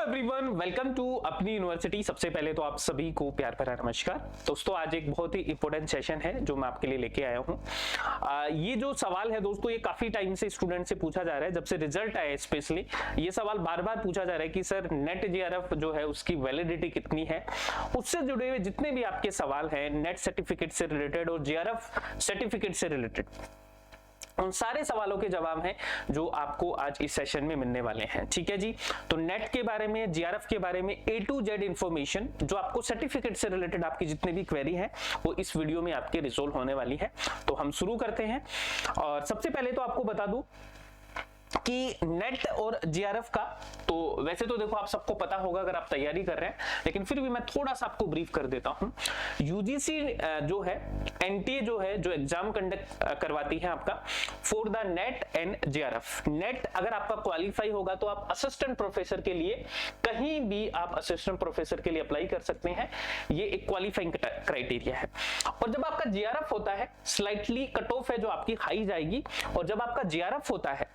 Everyone, welcome to अपनी university. सबसे पहले तो आप सभी को प्यार भरा नमस्कार। दोस्तों, आज एक बहुत ही इंपॉर्टेंट सेशन है जो मैं आपके लिए लेके आया हूँ। ये जो सवाल है दोस्तों, ये काफी टाइम से स्टूडेंट से पूछा जा रहा है। जब से रिजल्ट आया स्पेशली ये सवाल बार बार पूछा जा रहा है कि सर नेट जीआरएफ जो है उसकी वैलिडिटी कितनी है। उससे जुड़े हुए जितने भी आपके सवाल हैं नेट सर्टिफिकेट से रिलेटेड और जीआरएफ सर्टिफिकेट से रिलेटेड, उन सारे सवालों के जवाब हैं जो आपको आज इस सेशन में मिलने वाले हैं। ठीक है जी। तो नेट के बारे में, जीआरएफ के बारे में A to Z इंफॉर्मेशन जो आपको सर्टिफिकेट से रिलेटेड आपकी जितने भी क्वेरी है वो इस वीडियो में आपके रिजोल्व होने वाली है। तो हम शुरू करते हैं। और सबसे पहले तो आपको बता दूं कि नेट और जीआरएफ का, तो वैसे तो देखो आप सबको पता होगा अगर आप तैयारी कर रहे हैं, लेकिन फिर भी मैं थोड़ा सा आपको ब्रीफ कर देता हूं। यूजीसी जो है, एनटीए जो है, जो एग्जाम कंडक्ट करवाती है आपका for the net and GRF. Net अगर आपका क्वालिफाई होगा तो आप असिस्टेंट प्रोफेसर के लिए कहीं भी आप असिस्टेंट प्रोफेसर के लिए अप्लाई कर सकते हैं। ये एक क्वालिफाइंग क्राइटेरिया है। और जब आपका जीआरएफ होता है, स्लाइटली कट ऑफ है जो आपकी हाई जाएगी। और जब आपका जीआरएफ होता है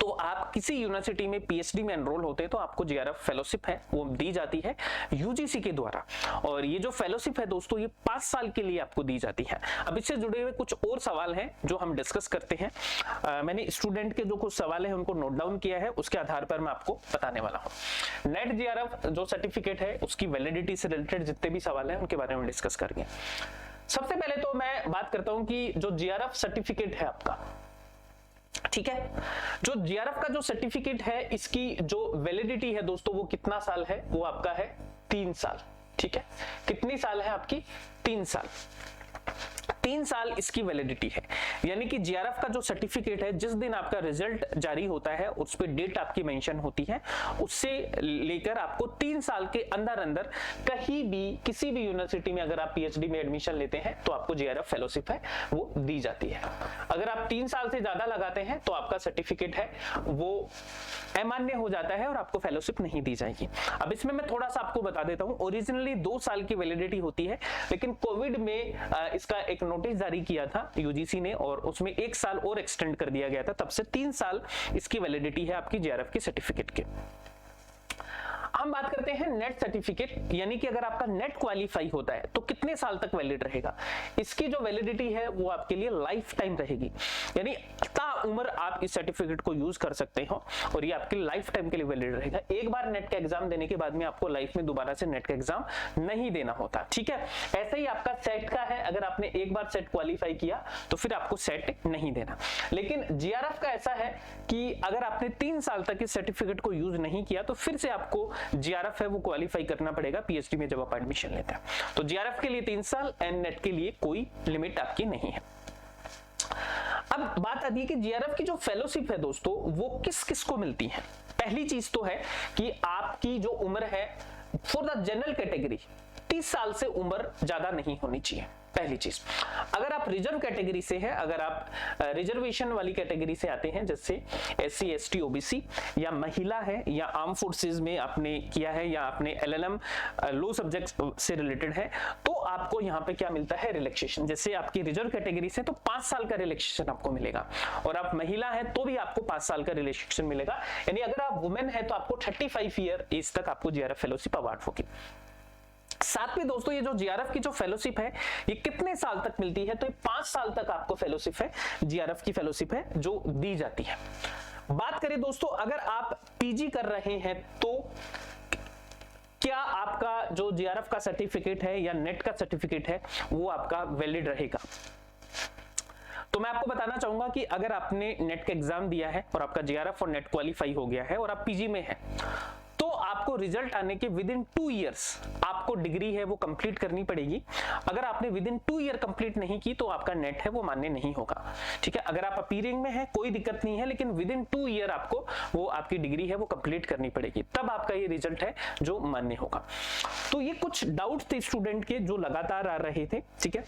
तो आप किसी यूनिवर्सिटी में पीएचडी में एनरोल होते हैं तो आपको जीआरएफ फेलोशिप है वो दी जाती है यूजीसी के द्वारा। और ये जो फेलोशिप है दोस्तों, ये 5 साल के लिए आपको दी जाती है। अब इससे जुड़े हुए कुछ और सवाल हैं जो हम डिस्कस करते हैं। मैंने स्टूडेंट के जो कुछ सवाल है उनको नोट डाउन किया है, उसके आधार पर मैं आपको बताने वाला हूँ। नेट जीआरएफ जो सर्टिफिकेट है उसकी वैलिडिटी से रिलेटेड जितने भी सवाल है उनके बारे में डिस्कस करेंगे। सबसे पहले तो मैं बात करता हूँ कि जो जीआरएफ सर्टिफिकेट है आपका, ठीक है, जो जीआरएफ का जो सर्टिफिकेट है इसकी जो वैलिडिटी है दोस्तों वो कितना साल है, वो आपका है 3 साल। ठीक है, कितनी साल है आपकी? 3 साल। 3 साल इसकी वैलिडिटी है। यानी कि जीआरएफ का जो सर्टिफिकेट है, जिस दिन आपका रिजल्ट जारी होता है उस पे डेट आपकी मेंशन होती है, उससे लेकर आपको 3 साल के अंदर अंदर कहीं भी किसी भी यूनिवर्सिटी में अगर आप पीएचडी में एडमिशन लेते हैं तो आपको जीआरएफ फेलोशिप है वो दी जाती है। अगर आप 3 साल से ज्यादा लगाते हैं तो आपका सर्टिफिकेट है वो अमान्य हो जाता है और आपको फेलोशिप नहीं दी जाएगी। अब इसमें मैं थोड़ा सा आपको बता देता हूं। ओरिजिनली 2 साल की वैलिडिटी होती है, लेकिन कोविड में इसका एक नोटिस जारी किया था यूजीसी ने और उसमें 1 साल और एक्सटेंड कर दिया गया था। तब से 3 साल इसकी वैलिडिटी है आपकी जीआरएफ की सर्टिफिकेट के। हम बात करते हैं नेट सर्टिफिकेट, यानी कि अगर आपका नेट क्वालिफाई होता है तो कितने साल तक वैलिड रहेगा। इसकी जो वैलिडिटी है वो आपके लिए लाइफ टाइम रहेगी, यानी ताउम्र आप इस सर्टिफिकेट को यूज कर सकते हो और ये आपके लाइफ टाइम के लिए वैलिड रहेगा। एक बार नेट का एग्जाम देने के बाद में आपको लाइफ में दोबारा से नेट का एग्जाम नहीं देना होता। ठीक है, ऐसे ही आपका सेट का है, अगर आपने एक बार सेट क्वालिफाई किया तो फिर आपको सेट नहीं देना। लेकिन जीआरएफ का ऐसा है कि अगर आपने 3 साल तक इस सर्टिफिकेट को यूज नहीं किया तो फिर से आपको जीआरएफ है वो क्वालिफाई करना पड़ेगा पीएचडी में जब आप एडमिशन लेते हैं। तो जीआरएफ के लिए 3 साल एंड नेट के लिए कोई लिमिट आपकी नहीं है। अब बात आती है कि जीआरएफ की जो फेलोशिप है दोस्तों वो किस किस को मिलती है। पहली चीज तो है कि आपकी जो उम्र है फॉर द जनरल कैटेगरी 30 साल से उम्र ज्यादा नहीं होनी चाहिए। पहली चीज, अगर आप रिजर्व कैटेगरी से हैं, अगर आप रिजर्वेशन वाली कैटेगरी से आते हैं जैसे एससी एसटी ओबीसी, या महिला है, या आर्म फोर्सेस में आपने किया है, या आपने एलएलएम लो सब्जेक्ट से रिलेटेड है, तो आपको यहाँ पे क्या मिलता है? रिलैक्सेशन। जैसे आपकी रिजर्व कैटेगरी से तो 5 साल का रिलैक्सेशन आपको मिलेगा, और आप महिला है तो भी आपको 5 साल का रिलैक्सेशन मिलेगा। यानी अगर आप वुमेन है तो आपको 35 ईयर एज तक आपको जीआरएफ फेलोशिप अवार्ड होगी। साथ में दोस्तों ये जो जीआरएफ की जो फेलोशिप है ये कितने साल तक मिलती है? तो ये 5 साल तक आपको फेलोशिप है, जीआरएफ की फेलोशिप है जो दी जाती है। बात करें दोस्तों, अगर आप पीजी कर रहे हैं तो क्या आपका जो जीआरएफ का सर्टिफिकेट है या नेट का सर्टिफिकेट है वो आपका वैलिड रहेगा? तो मैं आपको बताना चाहूंगा कि अगर आपने नेट का एग्जाम दिया है और आपका जीआरएफ और नेट क्वालिफाई हो गया है और आप पीजी में हैं तो आपको रिजल्ट आने के विद इन 2 इयर्स आपको डिग्री है वो कंप्लीट करनी पड़ेगी। अगर आपने विद इन 2 ईयर कंप्लीट नहीं की तो आपका नेट है वो मान्य नहीं होगा। ठीक है, अगर आप अपीयरिंग में है कोई दिक्कत नहीं है, लेकिन विद इन 2 ईयर आपको वो आपकी डिग्री है वो कंप्लीट करनी पड़ेगी, तब आपका ये रिजल्ट है जो मान्य होगा। तो ये कुछ डाउट थे स्टूडेंट के जो लगातार आ रहे थे। ठीक है,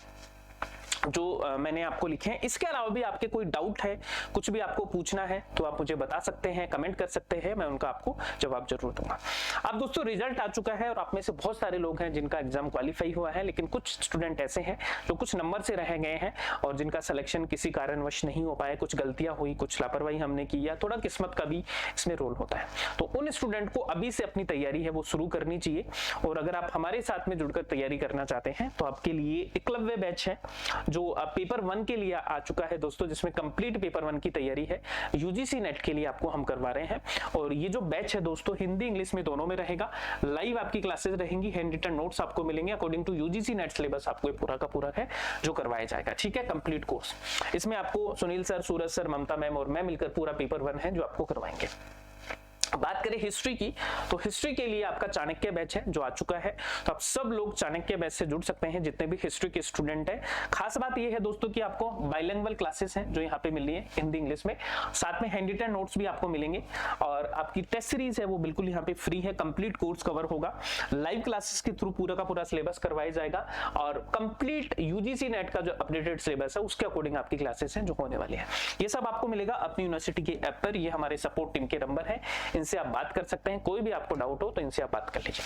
जो मैंने आपको लिखे हैं। इसके अलावा भी आपके कोई डाउट है, कुछ भी आपको पूछना है तो आप मुझे बता सकते हैं, कमेंट कर सकते हैं, मैं उनका आपको जवाब जरूर दूंगा। अब दोस्तों रिजल्ट आ चुका है और आप में से बहुत सारे लोग हैं जिनका एग्जाम क्वालिफाई हुआ है, लेकिन कुछ स्टूडेंट ऐसे हैं जो कुछ नंबर से रह गए हैं और जिनका सिलेक्शन किसी कारणवश नहीं हो पाया, कुछ गलतियां हुई, कुछ लापरवाही हमने की या थोड़ा किस्मत का भी इसमें रोल होता है। तो उन स्टूडेंट को अभी से अपनी तैयारी है वो शुरू करनी चाहिए। और अगर आप हमारे साथ में जुड़कर तैयारी करना चाहते हैं तो आपके लिए एकलव्य बैच है जो पेपर 1 के लिए आ चुका है दोस्तों, जिसमें कंप्लीट पेपर 1 की तैयारी है यूजीसी नेट के लिए आपको हम करवा रहे हैं। और ये जो बैच है दोस्तों हिंदी इंग्लिश में दोनों में रहेगा, लाइव आपकी क्लासेस रहेंगी, हैंड रिटन नोट्स आपको मिलेंगे according to UGC NET syllabus, आपको पूरा का पूरा है जो करवाया जाएगा। ठीक है, कंप्लीट कोर्स। इसमें आपको सुनील सर, सूरज सर, ममता मैम और मैं मिलकर पूरा पेपर 1 है जो आपको करवाएंगे। बात करें हिस्ट्री की, तो हिस्ट्री के लिए आपका चाणक्य बैच है जो आ चुका है, तो आप सब लोग चाणक्य बैच से जुड़ सकते हैं जितने भी हिस्ट्री के स्टूडेंट हैं। खास बात यह है दोस्तों कि आपको बाइलिंगुअल क्लासेस हैं जो यहाँ पे मिल रही है हिंदी इंग्लिश में, साथ में हैंड रिटन नोट्स भी आपको मिलेंगे और आपकी टेस्ट सीरीज है वो बिल्कुल यहाँ पे फ्री है, कंप्लीट कोर्स कवर होगा, लाइव क्लासेस के थ्रू पूरा का पूरा सिलेबस करवाया जाएगा और कंप्लीट यूजीसी नेट का जो अपडेटेड सिलेबस है उसके अकॉर्डिंग आपकी क्लासेस हैं जो होने वाली है। ये सब आपको मिलेगा अपनी यूनिवर्सिटी के ऐप पर, ये हमारे सपोर्ट टीम के नंबर है, इनसे आप बात कर सकते हैं, कोई भी आपको डाउट हो तो इनसे आप बात कर लीजिए।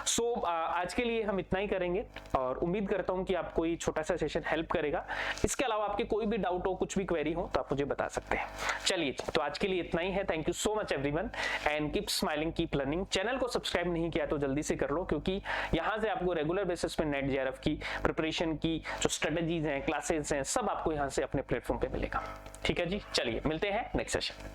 सो आज के लिए हम इतना ही करेंगे और उम्मीद करता हूं कि आपको ये छोटा सा सेशन हेल्प करेगा। इसके अलावा आपके कोई भी डाउट हो, कुछ भी क्वेरी हो तो आप मुझे बता सकते हैं। चलिए, तो आज के लिए इतना ही है। Thank you so much everyone and keep smiling, keep learning. Channel को सब्सक्राइब नहीं किया तो जल्दी से कर लो, क्योंकि यहां से आपको रेगुलर बेसिस पे नेट जेआरएफ की प्रिपरेशन की जो स्ट्रेटेजीज हैं, क्लासेस हैं, सब आपको यहां से अपने प्लेटफॉर्म पे मिलेगा। ठीक है जी, चलिए मिलते हैं नेक्स्ट सेशन।